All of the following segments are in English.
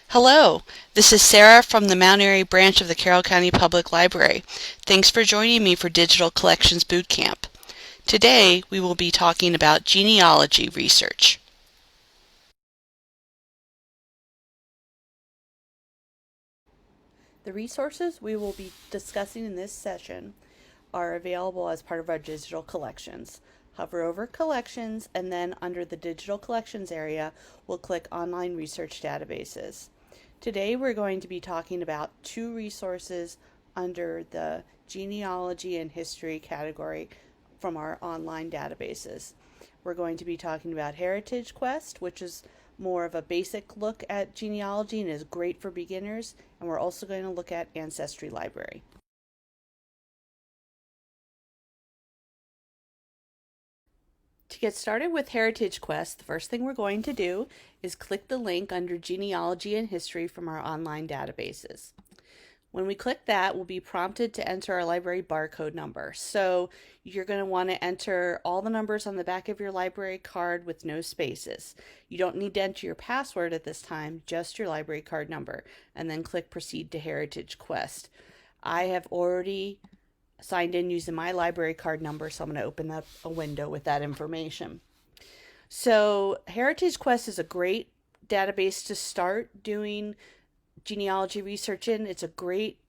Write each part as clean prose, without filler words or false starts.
Hello, this is Sarah from the Mount Airy branch of the Carroll County Public Library. Thanks for joining me for Digital Collections Bootcamp. Today we will be talking about genealogy research. The resources we will be discussing in this session are available as part of our digital collections. Hover over Collections and then under the Digital Collections area, we'll click Online Research Databases. Today we're going to be talking about two resources under the Genealogy and History category from our online databases. We're going to be talking about HeritageQuest, which is more of a basic look at genealogy and is great for beginners, and we're also going to look at Ancestry Library. To get started with HeritageQuest, the first thing we're going to do is click the link under Genealogy and History from our online databases. When we click that, we'll be prompted to enter our library barcode number. So you're going to want to enter all the numbers on the back of your library card with no spaces. You don't need to enter your password at this time, just your library card number, and then click Proceed to HeritageQuest. I have already signed in using my library card number, so I'm going to open up a window with that information. So HeritageQuest is a great database to start doing genealogy research in. It's a great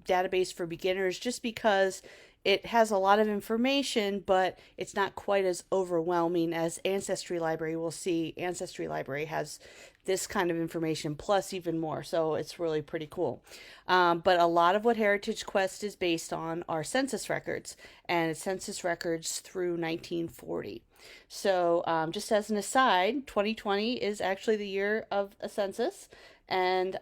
database for beginners just because it has a lot of information, but it's not quite as overwhelming as Ancestry Library. We'll see Ancestry Library has this kind of information plus even more, so it's really pretty cool. But a lot of what HeritageQuest is based on are census records, and it's census records through 1940. So just as an aside, 2020 is actually the year of a census. And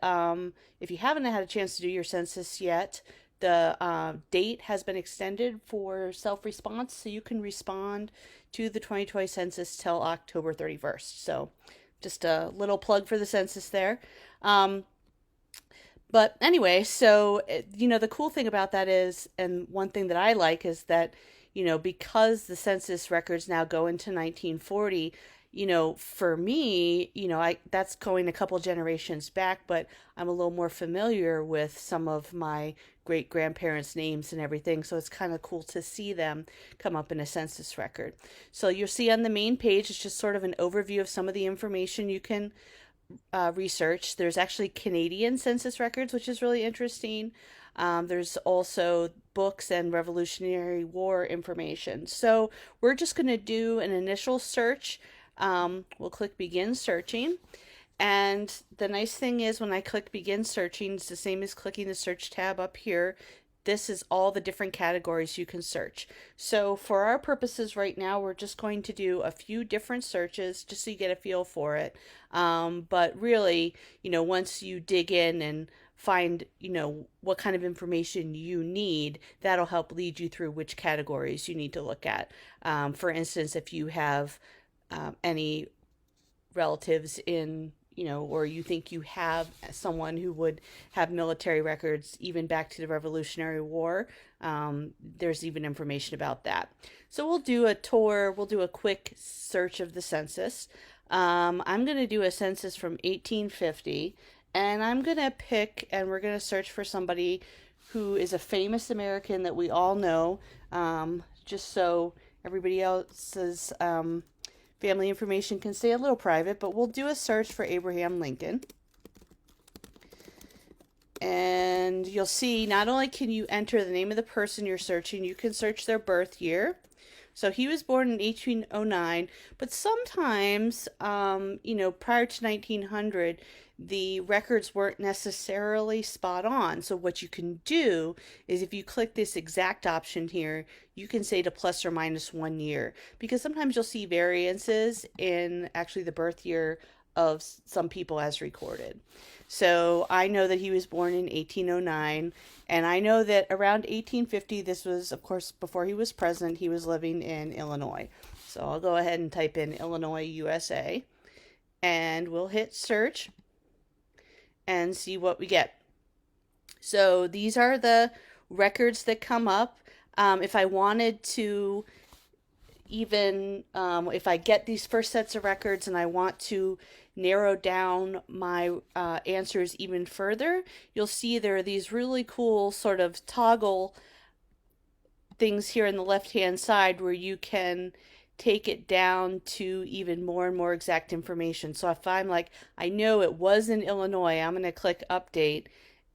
if you haven't had a chance to do your census yet, the date has been extended for self-response, so you can respond to the 2020 census till October 31st. So just a little plug for the census there. But anyway, so, the cool thing about that is, and one thing that I like is that, because the census records now go into 1940, for me, that's going a couple generations back, but I'm a little more familiar with some of my great grandparents' names and everything, so it's kind of cool to see them come up in a census record. So you'll see on the main page, it's just sort of an overview of some of the information you can research. There's actually Canadian census records, which is really interesting. There's also books and Revolutionary War information. So we're just going to do an initial search. We'll click Begin Searching. And the nice thing is when I click Begin Searching, it's the same as clicking the Search tab up here. This is all the different categories you can search. So for our purposes right now, we're just going to do a few different searches just so you get a feel for it. But really, once you dig in and find, what kind of information you need, that'll help lead you through which categories you need to look at. For instance, if you have any relatives in, or you think you have someone who would have military records even back to the Revolutionary War, there's even information about that. So we'll do a tour, we'll do a quick search of the census. I'm going to do a census from 1850, and I'm going to pick, and we're going to search for somebody who is a famous American that we all know, just so everybody else's family information can stay a little private, but we'll do a search for Abraham Lincoln. And you'll see not only can you enter the name of the person you're searching, you can search their birth year. So he was born in 1809, but sometimes, prior to 1900, the records weren't necessarily spot on. So what you can do is if you click this exact option here, you can say to plus or minus 1 year, because sometimes you'll see variances in actually the birth year of some people as recorded. So I know that he was born in 1809, and I know that around 1850, this was, of course, before he was president, he was living in Illinois. So I'll go ahead and type in Illinois, USA, and we'll hit search and see what we get. So these are the records that come up. If I wanted to, even if I get these first sets of records and I want to narrow down my answers even further, you'll see there are these really cool sort of toggle things here in the left hand side where you can take it down to even more and more exact information. So if I'm like, I know it was in Illinois, I'm going to click update,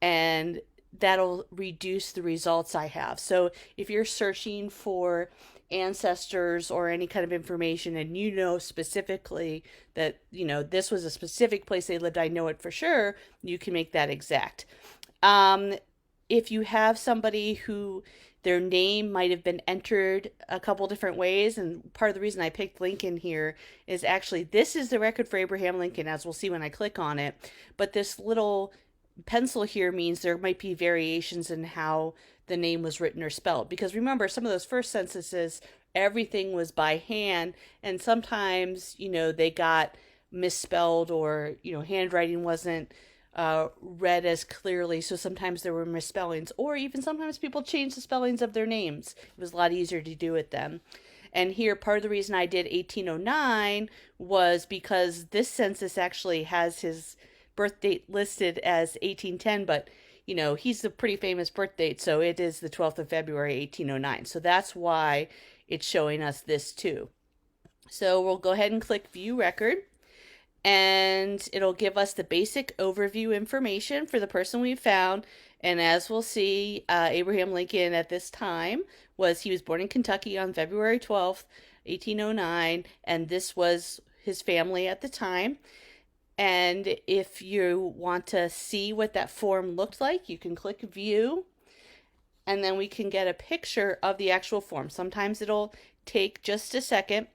and that'll reduce the results I have. So if you're searching for ancestors or any kind of information and you know specifically that, this was a specific place they lived, I know it for sure, you can make that exact. If you have somebody who their name might have been entered a couple different ways, and part of the reason I picked Lincoln here is actually this is the record for Abraham Lincoln, as we'll see when I click on it, but this little pencil here means there might be variations in how the name was written or spelled, because remember, some of those first censuses, everything was by hand, and sometimes they got misspelled, or handwriting wasn't read as clearly, so sometimes there were misspellings, or even sometimes people changed the spellings of their names. It was a lot easier to do it then. And here, part of the reason I did 1809 was because this census actually has his birth date listed as 1810, but he's a pretty famous birth date, so it is the 12th of February 1809. So that's why it's showing us this too. So we'll go ahead and click View Record, and it'll give us the basic overview information for the person we found. And as we'll see, Abraham Lincoln at this time he was born in Kentucky on February 12th, 1809, and this was his family at the time. And if you want to see what that form looked like, you can click View, and then we can get a picture of the actual form. Sometimes it'll take just a second.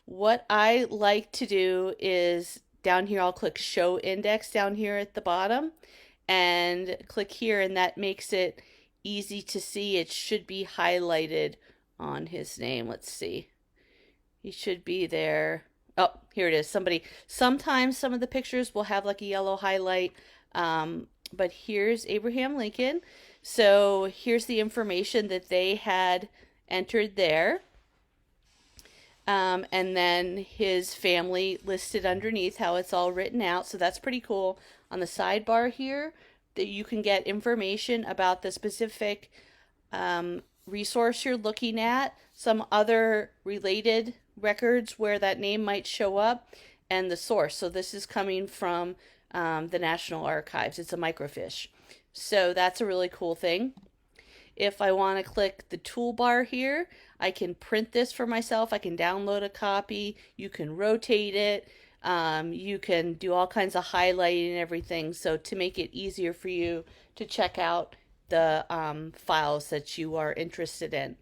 What I like to do is down here, I'll click Show Index down here at the bottom and click here, and that makes it easy to see. It should be highlighted on his name. Let's see. He should be there. Oh, here it is. Sometimes some of the pictures will have like a yellow highlight, but here's Abraham Lincoln. So here's the information that they had entered there. And then his family listed underneath, how it's all written out. So that's pretty cool. On the sidebar here, that you can get information about the specific resource you're looking at, some other related records where that name might show up, and the source. So this is coming from the National Archives. It's a microfiche. So that's a really cool thing. If I want to click the toolbar here, I can print this for myself. I can download a copy. You can rotate it. You can do all kinds of highlighting and everything. So to make it easier for you to check out the files that you are interested in.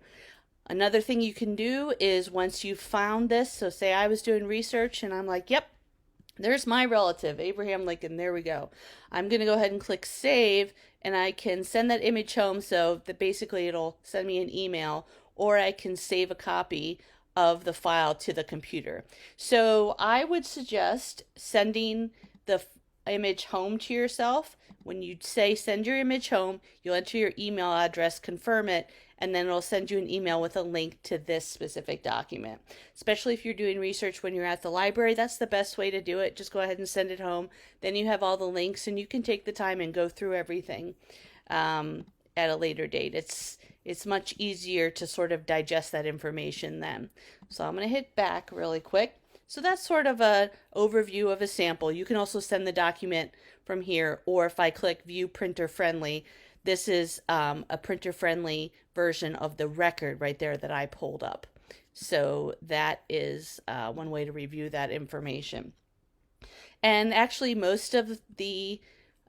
Another thing you can do is once you've found this, so say I was doing research and I'm like, yep, there's my relative, Abraham Lincoln. There we go. I'm going to go ahead and click Save, and I can send that image home, so that basically it'll send me an email, or I can save a copy of the file to the computer. So I would suggest sending the image home to yourself. When you say send your image home, you'll enter your email address, confirm it, and then it'll send you an email with a link to this specific document. Especially if you're doing research when you're at the library, that's the best way to do it. Just go ahead and send it home. Then you have all the links, and you can take the time and go through everything at a later date. It's much easier to sort of digest that information then. So I'm going to hit back really quick. So that's sort of an overview of a sample. You can also send the document from here, or if I click View Printer Friendly, this is a printer friendly version of the record right there that I pulled up. So that is one way to review that information. And actually most of the,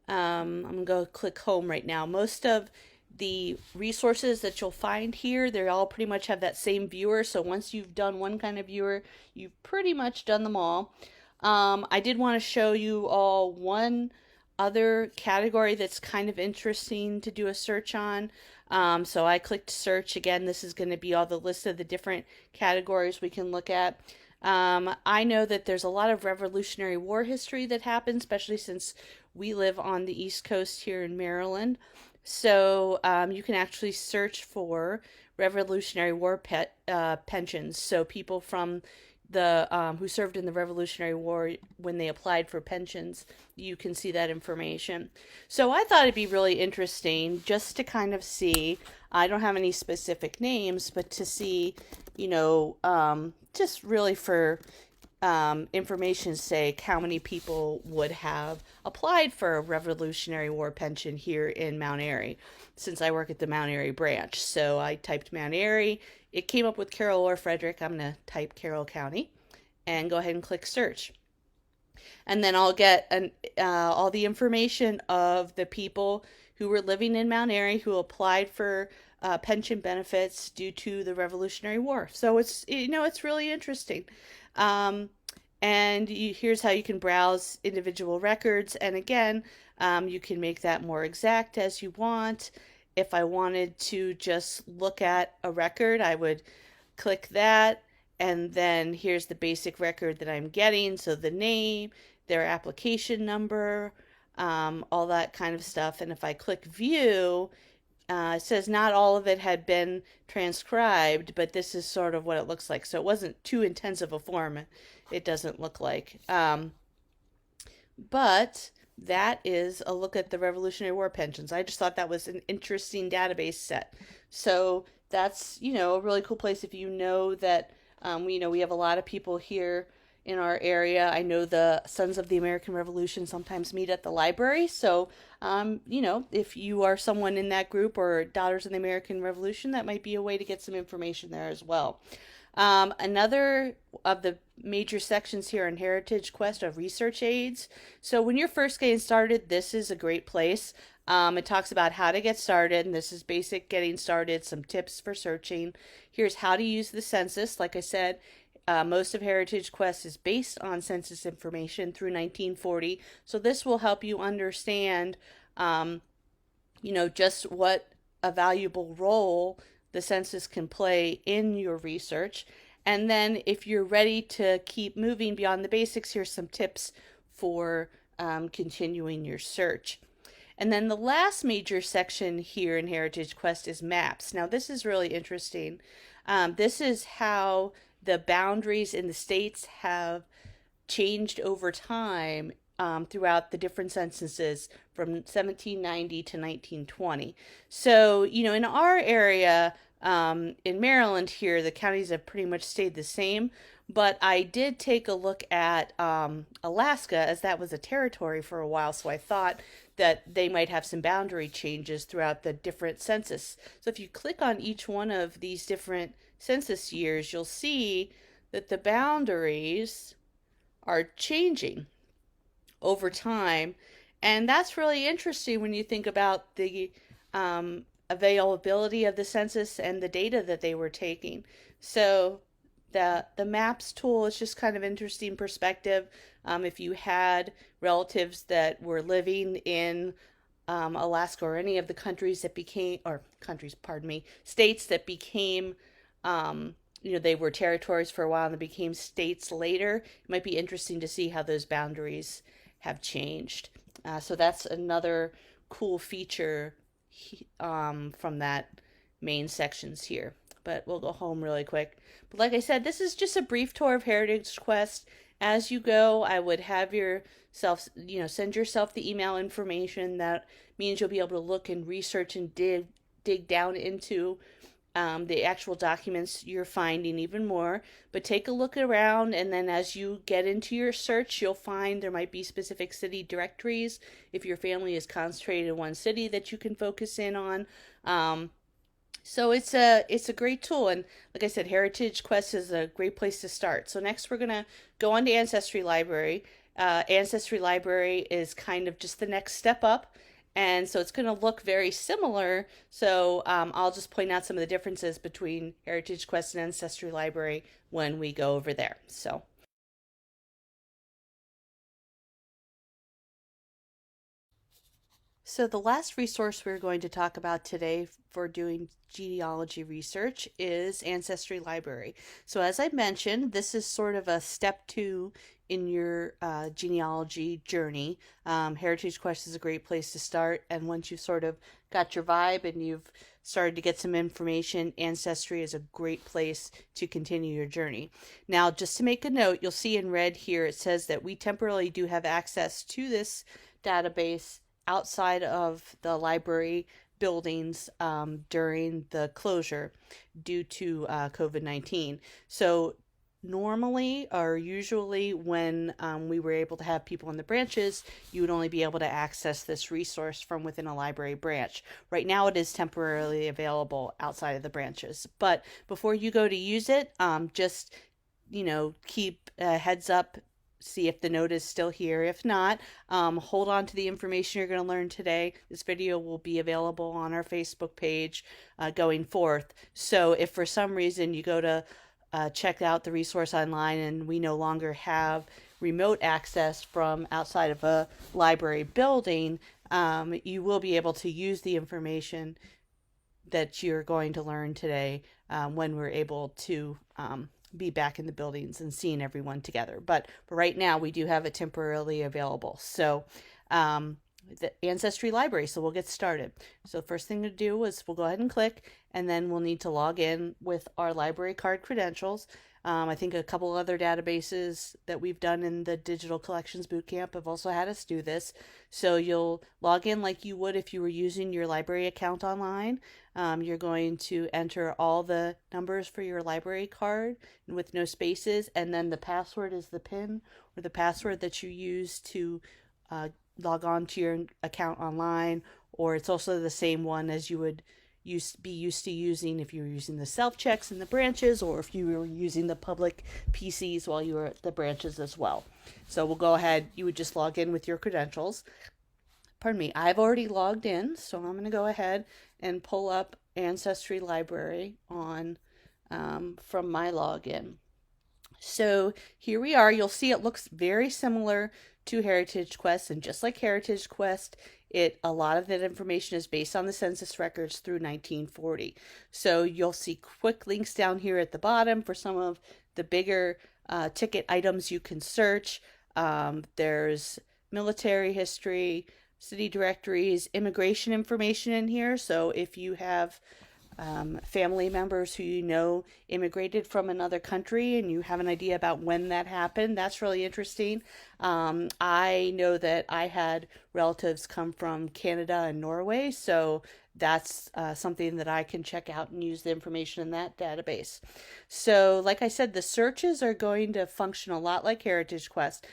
I'm going to go click home right now. Most of the resources that you'll find here, they all pretty much have that same viewer. So once you've done one kind of viewer, you've pretty much done them all. I did want to show you all one other category that's kind of interesting to do a search on. So I clicked search. Again, this is going to be all the list of the different categories we can look at. I know that there's a lot of Revolutionary War history that happened, especially since we live on the East Coast here in Maryland. So you can actually search for Revolutionary War pensions. So people from the who served in the Revolutionary War, when they applied for pensions, you can see that information. So I thought it'd be really interesting just to kind of see. I don't have any specific names, but to see, just really for information's sake, how many people would have applied for a Revolutionary War pension here in Mount Airy, since I work at the Mount Airy branch. So I typed Mount Airy. It came up with Carroll or Frederick. I'm going to type Carroll County and go ahead and click search. And then I'll get all the information of the people who were living in Mount Airy who applied for pension benefits due to the Revolutionary War. So it's really interesting. Um, and here's how you can browse individual records. And again, you can make that more exact as you want. If I wanted to just look at a record, I would click that. And then here's the basic record that I'm getting. So the name, their application number, all that kind of stuff. And if I click view, it says not all of it had been transcribed, but this is sort of what it looks like. So it wasn't too intensive a form, it doesn't look like. But that is a look at the Revolutionary War pensions. I just thought that was an interesting database set. So that's, a really cool place if you know that, we have a lot of people here in our area. I know the Sons of the American Revolution sometimes meet at the library. So, if you are someone in that group or Daughters of the American Revolution, that might be a way to get some information there as well. Another of the major sections here on Heritage Quest are research aids. So when you're first getting started, this is a great place. It talks about how to get started, and this is basic getting started, some tips for searching. Here's how to use the census. Like I said, most of Heritage Quest is based on census information through 1940. So this will help you understand, just what a valuable role the census can play in your research. And then if you're ready to keep moving beyond the basics, here's some tips for continuing your search. And then the last major section here in Heritage Quest is maps. Now this is really interesting. This is how the boundaries in the states have changed over time throughout the different censuses from 1790 to 1920. So, in our area, in Maryland here, the counties have pretty much stayed the same. But I did take a look at Alaska, as that was a territory for a while, so I thought that they might have some boundary changes throughout the different census. So if you click on each one of these different census years, you'll see that the boundaries are changing over time. And that's really interesting when you think about the availability of the census and the data that they were taking. So the maps tool is just kind of interesting perspective. If you had relatives that were living in Alaska or any of the countries that became, or countries, pardon me, states that became, they were territories for a while and they became states later, it might be interesting to see how those boundaries have changed. So that's another cool feature from that main sections here. But we'll go home really quick. But like I said, this is just a brief tour of Heritage Quest. As you go, I would have yourself, send yourself the email information. That means you'll be able to look and research and dig down into the actual documents you're finding even more. But take a look around, and then as you get into your search, you'll find there might be specific city directories if your family is concentrated in one city that you can focus in on. So it's a great tool, and like I said, Heritage Quest is a great place to start. So next we're gonna go on to Ancestry Library. Ancestry Library is kind of just the next step up, and so it's gonna look very similar. So I'll just point out some of the differences between Heritage Quest and Ancestry Library when we go over there. So the last resource we're going to talk about today for doing genealogy research is Ancestry Library. So as I mentioned, this is sort of a step 2 in your genealogy journey, Heritage Quest is a great place to start. And once you've sort of got your vibe and you've started to get some information, Ancestry is a great place to continue your journey. Now, just to make a note, you'll see in red here, it says that we temporarily do have access to this database outside of the library buildings during the closure due to COVID-19. So normally or usually when we were able to have people in the branches, you would only be able to access this resource from within a library branch. Right now it is temporarily available outside of the branches, but before you go to use it, just keep a heads up, see if the note is still here. If not, hold on to the information you're going to learn today. This video will be available on our Facebook page going forth. So if for some reason you go to check out the resource online and we no longer have remote access from outside of a library building, you will be able to use the information that you're going to learn today when we're able to be back in the buildings and seeing everyone together. But for right now, we do have it temporarily available. So the Ancestry Library. So we'll get started. So the first thing to do is we'll go ahead and click, and then we'll need to log in with our library card credentials. I think a couple other databases that we've done in the Digital Collections Bootcamp have also had us do this. So you'll log in like you would if you were using your library account online. You're going to enter all the numbers for your library card with no spaces, and then the password is the PIN or the password that you use to log on to your account online, or it's also the same one as you would be used to using if you were using the self-checks in the branches, or if you were using the public PCs while you were at the branches as well. So we'll go ahead, you would just log in with your credentials. Pardon me, I've already logged in, so I'm going to go ahead and pull up Ancestry Library on from my login. So here we are. You'll see it looks very similar to Heritage Quest, and just like Heritage Quest, a lot of that information is based on the census records through 1940. So you'll see quick links down here at the bottom for some of the bigger ticket items you can search. There's military history, city directories, immigration information in here. So if you have family members who you know immigrated from another country and you have an idea about when that happened, that's really interesting. I know that I had relatives come from Canada and Norway, so that's something that I can check out and use the information in that database. So like I said, the searches are going to function a lot like Heritage Quest.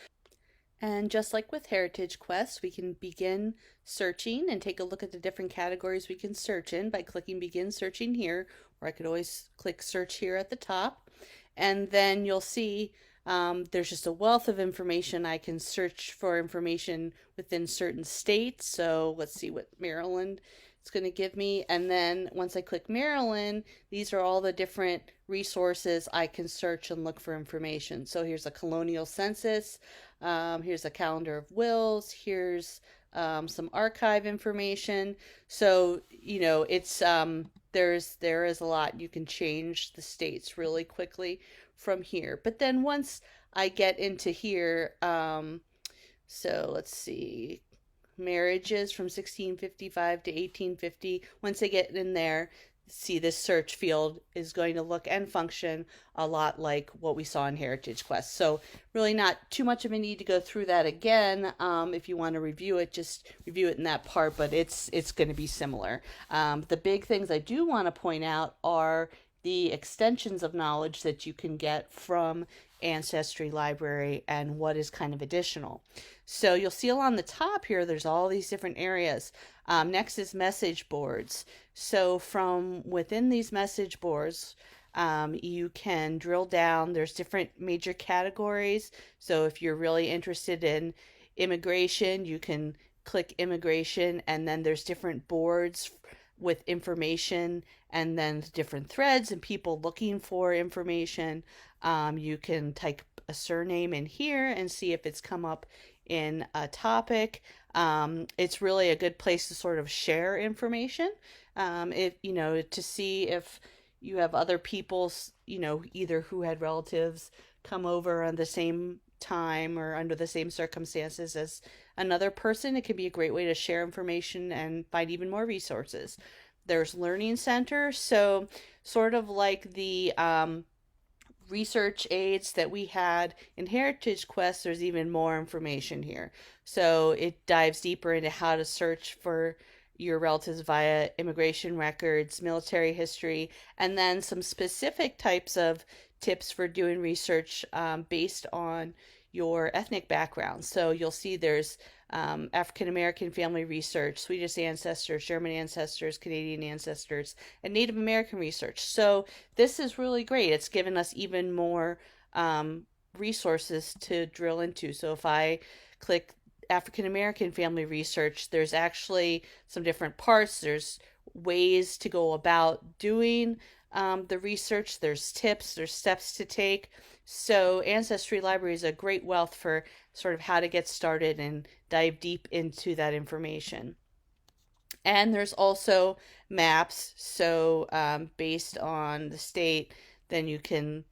And just like with Heritage Quest, we can begin searching and take a look at the different categories we can search in by clicking Begin Searching here, or I could always click Search here at the top. And then you'll see there's just a wealth of information. I can search for information within certain states. So let's see what Maryland it's going to give me. And then once I click Maryland, these are all the different resources I can search and look for information. So here's a colonial census. Here's a calendar of wills. Here's some archive information. So, it's there is a lot. You can change the states really quickly from here. But then once I get into here, so let's see, marriages from 1655 to 1850. Once I get in there, see this search field is going to look and function a lot like what we saw in Heritage Quest. So really not too much of a need to go through that again. If you want to review it, just review it in that part, but it's going to be similar. The big things I do want to point out are the extensions of knowledge that you can get from Ancestry Library and what is kind of additional. So you'll see along the top here, there's all these different areas. Next is message boards. So from within these message boards, you can drill down. There's different major categories. So if you're really interested in immigration, you can click immigration, and then there's different boards with information, and then different threads and people looking for information. You can type a surname in here and see if it's come up in a topic. It's really a good place to sort of share information. To see if you have other people, either who had relatives come over on the same time or under the same circumstances as another person. It can be a great way to share information and find even more resources. There's Learning Center, so sort of like the research aids that we had in Heritage Quest, there's even more information here. So it dives deeper into how to search for your relatives via immigration records, military history, and then some specific types of tips for doing research based on your ethnic background. So you'll see there's African American family research, Swedish ancestors, German ancestors, Canadian ancestors, and Native American research. So this is really great. It's given us even more resources to drill into. So if I click African American family research, there's actually some different parts. There's ways to go about doing the research, there's tips, there's steps to take. So Ancestry Library is a great wealth for sort of how to get started and dive deep into that information. And there's also maps. So based on the state, then you can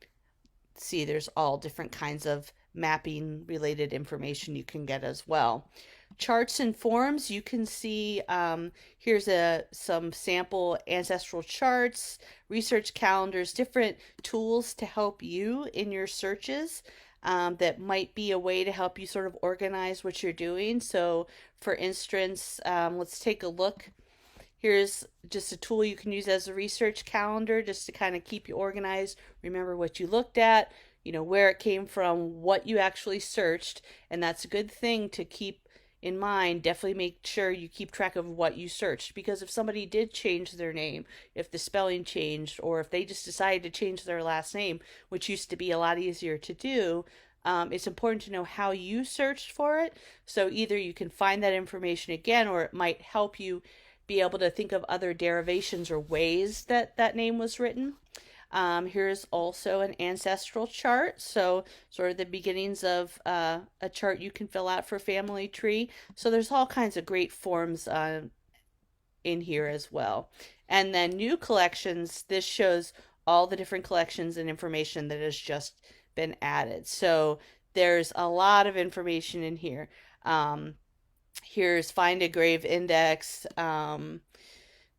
see there's all different kinds of mapping related information you can get as well. Charts and forms, you can see here's some sample ancestral charts, research calendars, different tools to help you in your searches. That might be a way to help you sort of organize what you're doing. So for instance, let's take a look. Here's just a tool you can use as a research calendar just to kind of keep you organized, remember what you looked at, where it came from, what you actually searched, and that's a good thing to keep in mind. Definitely make sure you keep track of what you searched, because if somebody did change their name, if the spelling changed, or if they just decided to change their last name, which used to be a lot easier to do, it's important to know how you searched for it. So either you can find that information again, or it might help you be able to think of other derivations or ways that that name was written. Here's also an ancestral chart, so sort of the beginnings of a chart you can fill out for family tree. So there's all kinds of great forms in here as well. And then new collections, this shows all the different collections and information that has just been added. So there's a lot of information in here. Here's Find a Grave Index,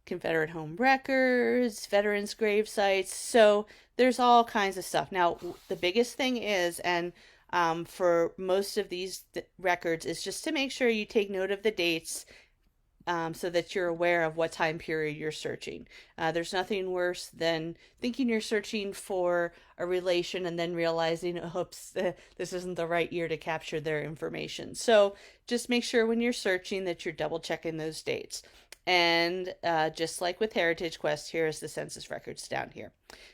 Confederate home records, veterans' grave sites. So there's all kinds of stuff. Now, the biggest thing is, and for most of these records, is just to make sure you take note of the dates so that you're aware of what time period you're searching. There's nothing worse than thinking you're searching for a relation and then realizing, oops, this isn't the right year to capture their information. So just make sure when you're searching that you're double checking those dates. And just like with Heritage Quest, here's the census records down here.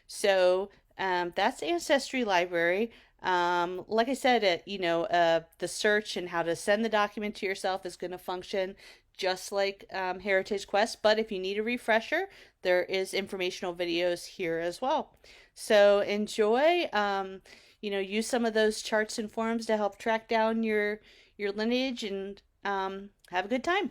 So that's Ancestry Library. Like I said, the search and how to send the document to yourself is going to function just like Heritage Quest, but if you need a refresher, there is informational videos here as well. So enjoy, use some of those charts and forms to help track down your lineage, and have a good time.